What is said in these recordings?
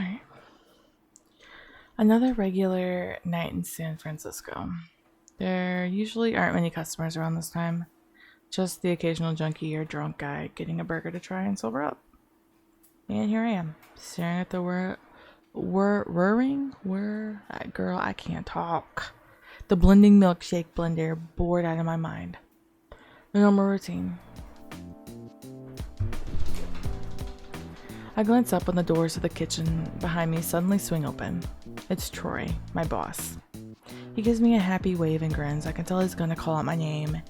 Alright. Another regular night in San Francisco. There usually aren't many customers around this time. Just the occasional junkie or drunk guy getting a burger to try and sober up. And here I am, staring at the girl, I can't talk. The blending milkshake blender, bored out of my mind. The normal routine. I glance up when the doors of the kitchen behind me suddenly swing open. It's Troy, my boss. He gives me a happy wave and grins. I can tell he's gonna call out my name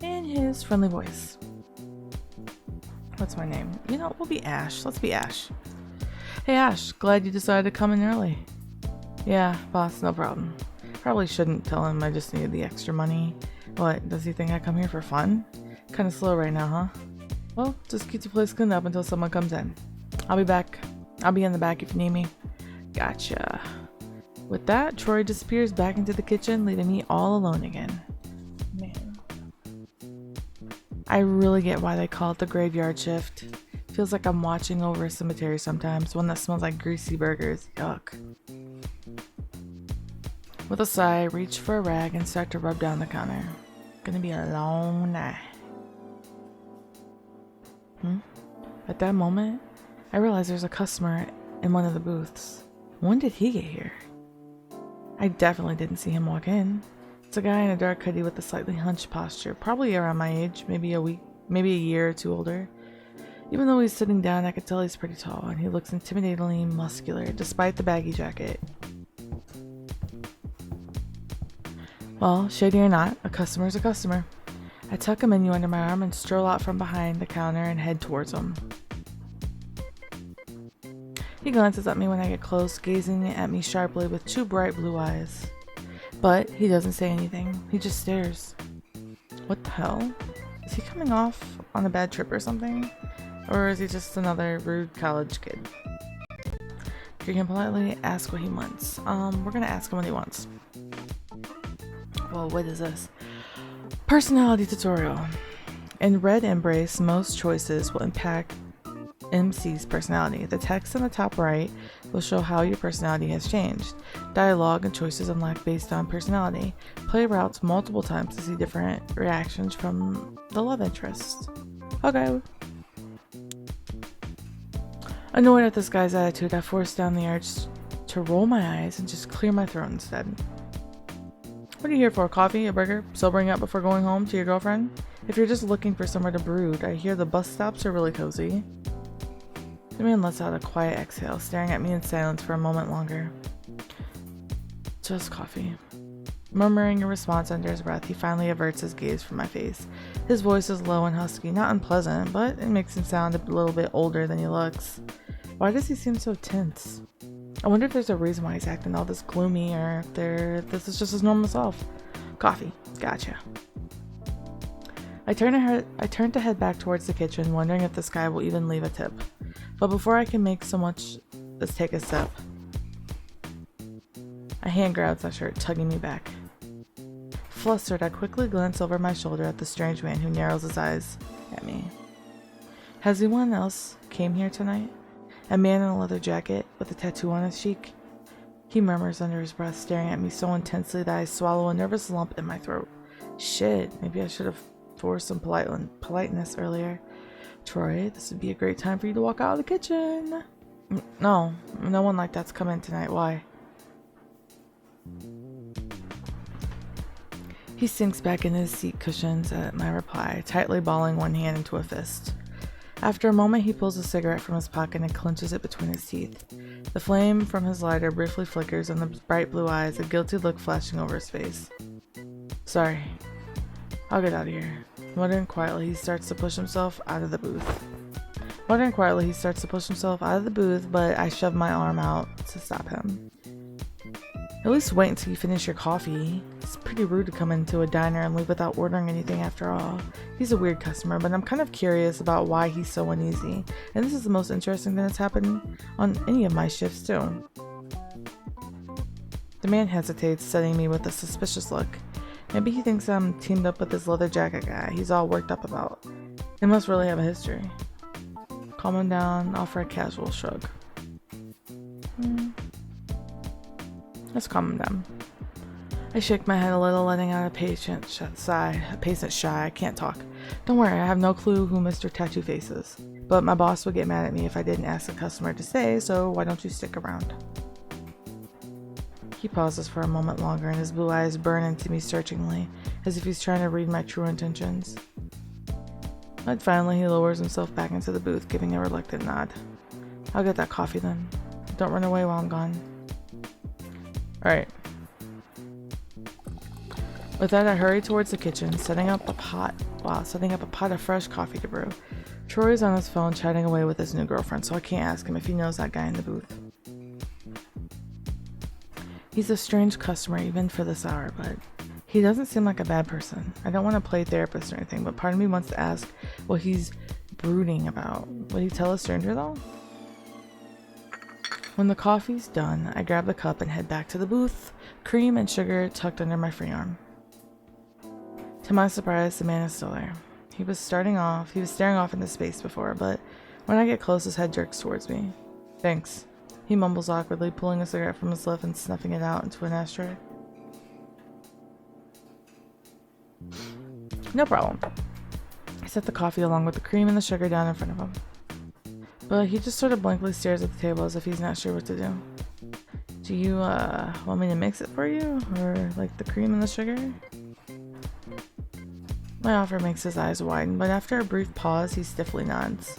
in his friendly voice. What's my name? We'll be Ash. Let's be Ash. Hey Ash, glad you decided to come in early. Yeah, boss, no problem. Probably shouldn't tell him I just needed the extra money. What, does he think I come here for fun? Kinda slow right now, huh? Well, just keep the place cleaned up until someone comes in. I'll be back. I'll be in the back if you need me. Gotcha. With that, Troy disappears back into the kitchen, leaving me all alone again. Man. I really get why they call it the graveyard shift. Feels like I'm watching over a cemetery sometimes, one that smells like greasy burgers. Yuck. With a sigh, I reach for a rag and start to rub down the counter. Gonna be a long night. At that moment, I realize there's a customer in one of the booths. When did he get here? I definitely didn't see him walk in. It's a guy in a dark hoodie with a slightly hunched posture, probably around my age, maybe a year or two older. Even though he's sitting down, I could tell he's pretty tall, and he looks intimidatingly muscular, despite the baggy jacket. Well, shady or not, a customer's a customer. I tuck a menu under my arm and stroll out from behind the counter and head towards him. He glances at me when I get close, gazing at me sharply with two bright blue eyes. But he doesn't say anything. He just stares. What the hell? Is he coming off on a bad trip or something? Or is he just another rude college kid? You can politely ask what he wants. We're gonna ask him what he wants. Well, what is this? Personality tutorial. In Red Embrace, most choices will impact MC's personality. The text in the top right will show how your personality has changed. Dialogue and choices unlock based on personality. Play routes multiple times to see different reactions from the love interest. Okay. Annoyed at this guy's attitude, I force down the urge to roll my eyes and just clear my throat instead. What are you here for? Coffee? A burger? Sobering up before going home to your girlfriend? If you're just looking for somewhere to brood, I hear the bus stops are really cozy. The man lets out a quiet exhale, staring at me in silence for a moment longer. Just coffee. Murmuring a response under his breath, he finally averts his gaze from my face. His voice is low and husky, not unpleasant, but it makes him sound a little bit older than he looks. Why does he seem so tense? I wonder if there's a reason why he's acting all this gloomy, or if this is just his normal self. Coffee. Gotcha. I turn to head back towards the kitchen, wondering if this guy will even leave a tip. But before I can make so much as take a step, a hand grabs my shirt, tugging me back. Flustered, I quickly glance over my shoulder at the strange man who narrows his eyes at me. Has anyone else came here tonight? A man in a leather jacket with a tattoo on his cheek. He murmurs under his breath, staring at me so intensely that I swallow a nervous lump in my throat. Shit, maybe I should have forced some politeness earlier. Troy, this would be a great time for you to walk out of the kitchen. No one like that's come in tonight. Why? He sinks back in his seat cushions at my reply, tightly balling one hand into a fist. After a moment, he pulls a cigarette from his pocket and clenches it between his teeth. The flame from his lighter briefly flickers in the bright blue eyes, a guilty look flashing over his face. Sorry. I'll get out of here. Muttering quietly, he starts to push himself out of the booth. But I shove my arm out to stop him. At least wait until you finish your coffee. It's pretty rude to come into a diner and leave without ordering anything after all. He's a weird customer, but I'm kind of curious about why he's so uneasy. And this is the most interesting thing that's happened on any of my shifts too. The man hesitates, setting me with a suspicious look. Maybe he thinks I'm teamed up with this leather jacket guy he's all worked up about. They must really have a history. Calm him down, offer a casual shrug. Let's calm him down. I shake my head a little, letting out a patient sigh. I can't talk. Don't worry, I have no clue who Mr. Tattoo Face is. But my boss would get mad at me if I didn't ask the customer to stay, so why don't you stick around? He pauses for a moment longer, and his blue eyes burn into me searchingly, as if he's trying to read my true intentions. But finally, he lowers himself back into the booth, giving a reluctant nod. I'll get that coffee then. Don't run away while I'm gone. Alright. With that, I hurry towards the kitchen, setting up a pot of fresh coffee to brew. Troy's on his phone chatting away with his new girlfriend, so I can't ask him if he knows that guy in the booth. He's a strange customer even for this hour, but he doesn't seem like a bad person. I don't want to play therapist or anything, but part of me wants to ask what he's brooding about. Would he tell a stranger though? When the coffee's done, I grab the cup and head back to the booth, cream and sugar tucked under my free arm. To my surprise, the man is still there. He was staring off into space before, but when I get close, his head jerks towards me. Thanks. He mumbles awkwardly, pulling a cigarette from his lip and snuffing it out into an ashtray. No problem. I set the coffee along with the cream and the sugar down in front of him. But he just sort of blankly stares at the table as if he's not sure what to do. Do you, want me to mix it for you? Or, like, the cream and the sugar? My offer makes his eyes widen, but after a brief pause, he stiffly nods.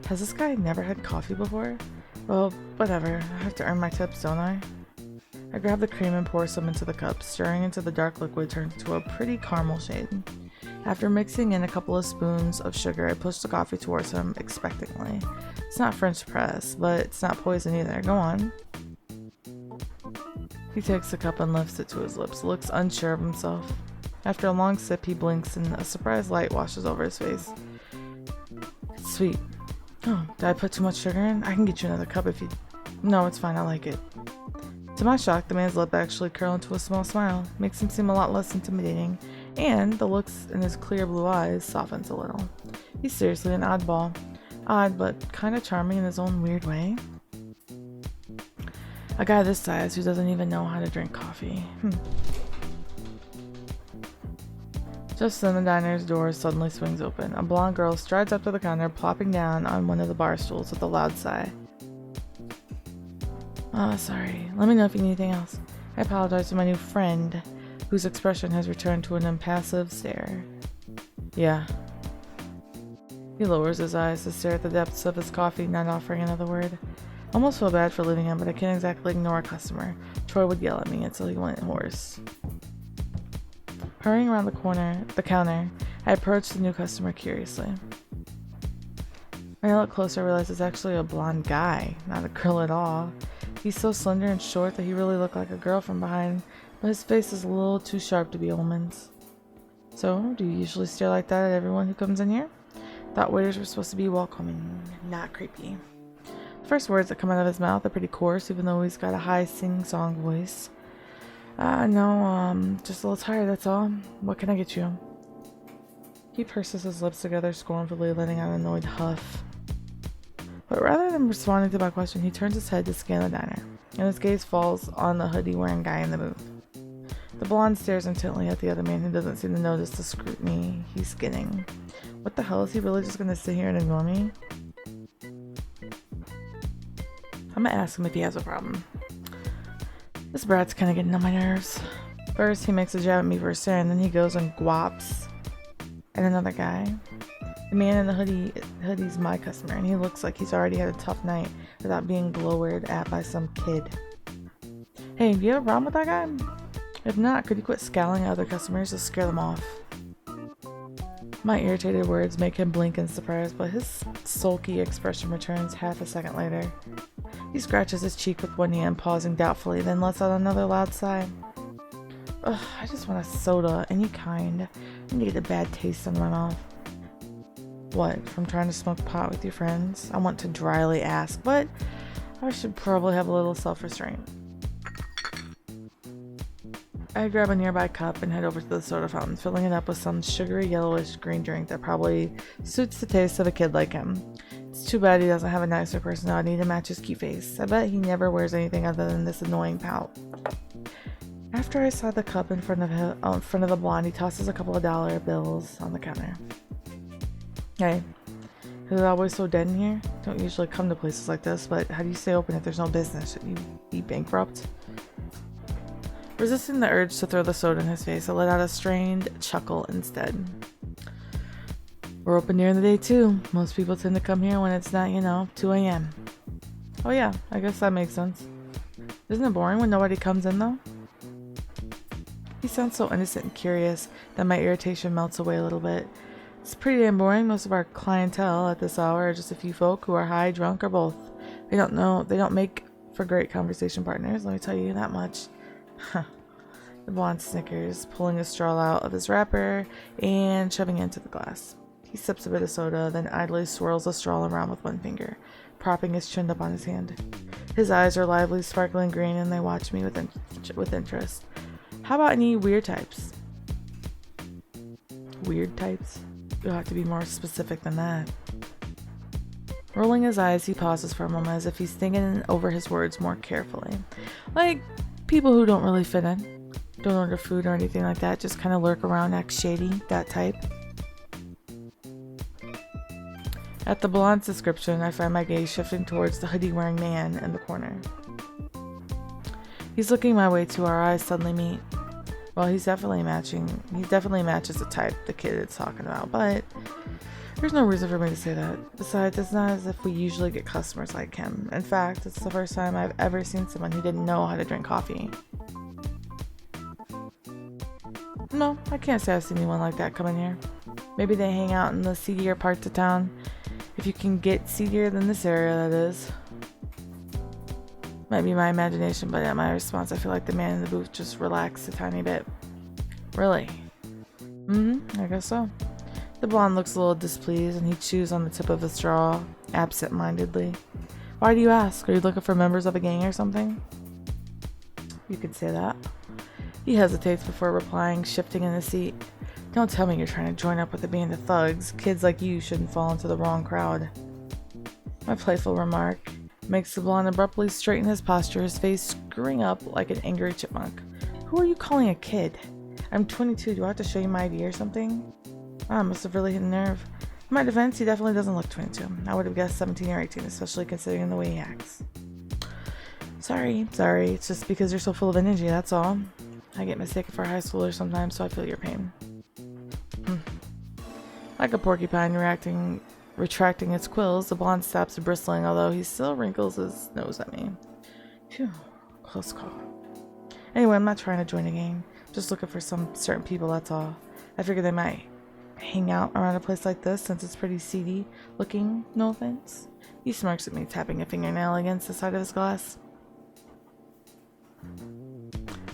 Has this guy never had coffee before? Well, whatever. I have to earn my tips, don't I? I grab the cream and pour some into the cup, stirring until the dark liquid turns to a pretty caramel shade. After mixing in a couple of spoons of sugar, I push the coffee towards him expectantly. It's not French press, but it's not poison either. Go on. He takes the cup and lifts it to his lips, looks unsure of himself. After a long sip, he blinks and a surprised light washes over his face. It's sweet. Oh, did I put too much sugar in? I can get you another cup if you... No, it's fine, I like it. To my shock, the man's lip actually curled into a small smile. Makes him seem a lot less intimidating, and the looks in his clear blue eyes softens a little. He's seriously an oddball. Odd, but kind of charming in his own weird way. A guy this size who doesn't even know how to drink coffee. Just then the diner's door suddenly swings open. A blonde girl strides up to the counter, plopping down on one of the bar stools with a loud sigh. Oh, sorry. Let me know if you need anything else. I apologize to my new friend, whose expression has returned to an impassive stare. Yeah. He lowers his eyes to stare at the depths of his coffee, not offering another word. Almost feel bad for leaving him, but I can't exactly ignore a customer. Troy would yell at me until he went hoarse. Hurrying around the counter, I approach the new customer curiously. When I look closer, I realize it's actually a blonde guy, not a girl at all. He's so slender and short that he really looked like a girl from behind, but his face is a little too sharp to be a woman's. So, do you usually stare like that at everyone who comes in here? Thought waiters were supposed to be welcoming, not creepy. The first words that come out of his mouth are pretty coarse, even though he's got a high sing-song voice. No, just a little tired, that's all. What can I get you? He purses his lips together scornfully, letting out an annoyed huff. But rather than responding to my question, he turns his head to scan the diner, and his gaze falls on the hoodie-wearing guy in the booth. The blonde stares intently at the other man, who doesn't seem to notice the scrutiny he's getting. What the hell, is he really just gonna sit here and ignore me? I'm gonna ask him if he has a problem. This brat's kinda getting on my nerves. First, he makes a jab at me for a stare, and then he goes and guaps at another guy. The man in the hoodie's my customer, and he looks like he's already had a tough night without being glowered at by some kid. Hey, do you have a problem with that guy? If not, could you quit scowling at other customers to scare them off? My irritated words make him blink in surprise, but his sulky expression returns half a second later. He scratches his cheek with one hand, pausing doubtfully, then lets out another loud sigh. Ugh, I just want a soda, any kind. I need to get a bad taste in my mouth. What, from trying to smoke pot with your friends? I want to dryly ask, but I should probably have a little self-restraint. I grab a nearby cup and head over to the soda fountain, filling it up with some sugary yellowish green drink that probably suits the taste of a kid like him. It's too bad he doesn't have a nicer personality to match his cute face. I bet he never wears anything other than this annoying pout. After I saw the cup in front of the blonde, he tosses a couple of dollar bills on the counter. Hey, is it always so dead in here? Don't usually come to places like this, but how do you stay open if there's no business? Should you be bankrupt? Resisting the urge to throw the soda in his face, I let out a strained chuckle instead. We're open during the day too. Most people tend to come here when it's not, 2 a.m. Oh yeah, I guess that makes sense. Isn't it boring when nobody comes in though? He sounds so innocent and curious that my irritation melts away a little bit. It's pretty damn boring. Most of our clientele at this hour are just a few folk who are high, drunk, or both. They don't make for great conversation partners, let me tell you that much. Huh. The blonde snickers, pulling a straw out of his wrapper and shoving it into the glass. He sips a bit of soda, then idly swirls the straw around with one finger, propping his chin up on his hand. His eyes are lively, sparkling green, and they watch me with interest. How about any weird types? Weird types? You'll have to be more specific than that. Rolling his eyes, he pauses for a moment as if he's thinking over his words more carefully. Like people who don't really fit in. Don't order food or anything like that, just kind of lurk around, act shady, that type. At the blonde's description, I find my gaze shifting towards the hoodie-wearing man in the corner. He's looking my way too. Our eyes suddenly meet. Well, he definitely matches the type the kid is talking about, but there's no reason for me to say that. Besides, it's not as if we usually get customers like him. In fact, it's the first time I've ever seen someone who didn't know how to drink coffee. No, I can't say I've seen anyone like that come in here. Maybe they hang out in the seedier parts of town. If you can get seedier than this area, that is. Might be my imagination, but at my response, I feel like the man in the booth just relaxed a tiny bit. Really? I guess so. The blonde looks a little displeased, and he chews on the tip of a straw, absent-mindedly. Why do you ask? Are you looking for members of a gang or something? You could say that. He hesitates before replying, shifting in his seat. Don't tell me you're trying to join up with a band of thugs. Kids like you shouldn't fall into the wrong crowd. My playful remark makes the blonde abruptly straighten his posture, his face screwing up like an angry chipmunk. Who are you calling a kid? I'm 22. Do I have to show you my ID or something? Must have really hit a nerve. In my defense, he definitely doesn't look 22. I would have guessed 17 or 18, especially considering the way he acts. Sorry. It's just because you're so full of energy, that's all. I get mistaken for a high schooler sometimes, so I feel your pain. Like a porcupine retracting its quills, the blonde stops bristling, although he still wrinkles his nose at me. Phew, close call. Anyway, I'm not trying to join a gang. Just looking for some certain people, that's all. I figured they might hang out around a place like this since it's pretty seedy looking, no offense. He smirks at me, tapping a fingernail against the side of his glass.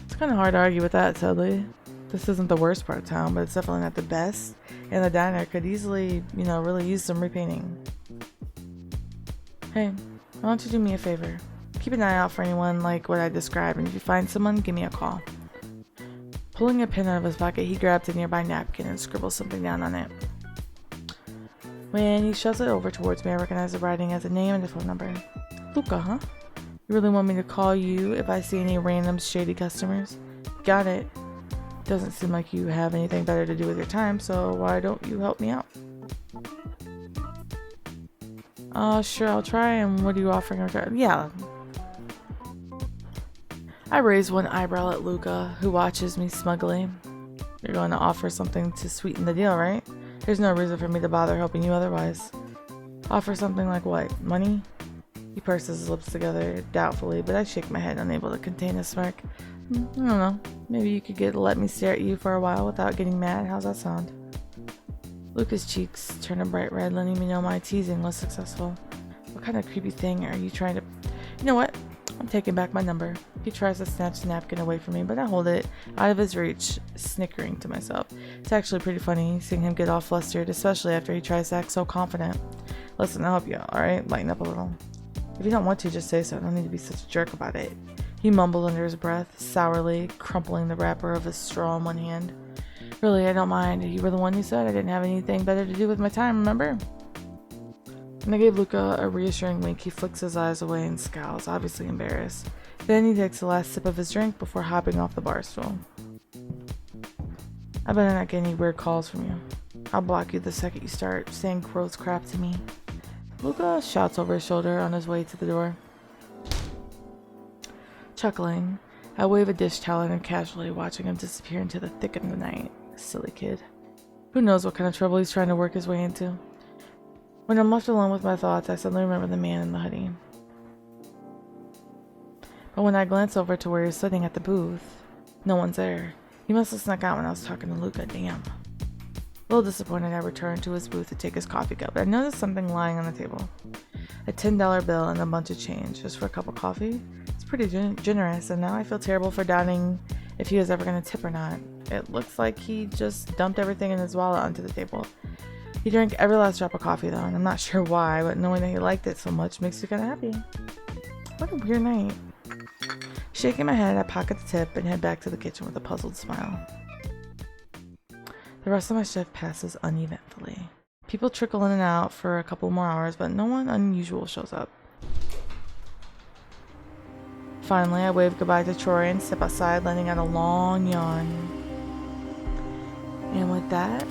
It's kind of hard to argue with that, sadly. This isn't the worst part of town, but it's definitely not the best. And the diner could easily, really use some repainting. Hey, why don't you do me a favor? Keep an eye out for anyone like what I described, and if you find someone, give me a call. Pulling a pen out of his pocket, he grabs a nearby napkin and scribbles something down on it. When he shoves it over towards me, I recognize the writing as a name and a phone number. Luca, huh? You really want me to call you if I see any random shady customers? Got it. Doesn't seem like you have anything better to do with your time, so why don't you help me out? Sure, I'll try. And what are you offering? Yeah. I raise one eyebrow at Luca, who watches me smugly. You're going to offer something to sweeten the deal, right? There's no reason for me to bother helping you otherwise. Offer something like what? Money? He purses his lips together doubtfully, but I shake my head, unable to contain a smirk. I don't know. Maybe you could let me stare at you for a while without getting mad. How's that sound? Luca's cheeks turn a bright red, letting me know my teasing was successful. What kind of creepy thing are you trying to... You know what? I'm taking back my number. He tries to snatch the napkin away from me, but I hold it out of his reach, snickering to myself. It's actually pretty funny seeing him get all flustered, especially after he tries to act so confident. Listen, I'll help you out, alright? Lighten up a little. If you don't want to, just say so. I don't need to be such a jerk about it. He mumbled under his breath, sourly, crumpling the wrapper of his straw in one hand. Really, I don't mind. You were the one who said I didn't have anything better to do with my time, remember? And I gave Luca a reassuring wink. He flicks his eyes away and scowls, obviously embarrassed. Then he takes the last sip of his drink before hopping off the bar stool. I better not get any weird calls from you. I'll block you the second you start saying gross crap to me. Luca shouts over his shoulder on his way to the door. Chuckling, I wave a dish towel at him casually, watching him disappear into the thick of the night. Silly kid. Who knows what kind of trouble he's trying to work his way into. When I'm left alone with my thoughts, I suddenly remember the man in the hoodie. But when I glance over to where he's sitting at the booth, no one's there. He must have snuck out when I was talking to Luca, damn. A little disappointed, I returned to his booth to take his coffee cup, but I noticed something lying on the table. A $10 bill and a bunch of change, just for a cup of coffee. It's pretty generous, and now I feel terrible for doubting if he was ever going to tip or not. It looks like he just dumped everything in his wallet onto the table. He drank every last drop of coffee though, and I'm not sure why, but knowing that he liked it so much makes me kind of happy. What a weird night. Shaking my head, I pocket the tip and head back to the kitchen with a puzzled smile. The rest of my shift passes uneventfully. People trickle in and out for a couple more hours, but no one unusual shows up. Finally, I wave goodbye to Troy and step outside, letting out a long yawn. And with that,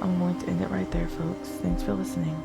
I'm going to end it right there, folks. Thanks for listening.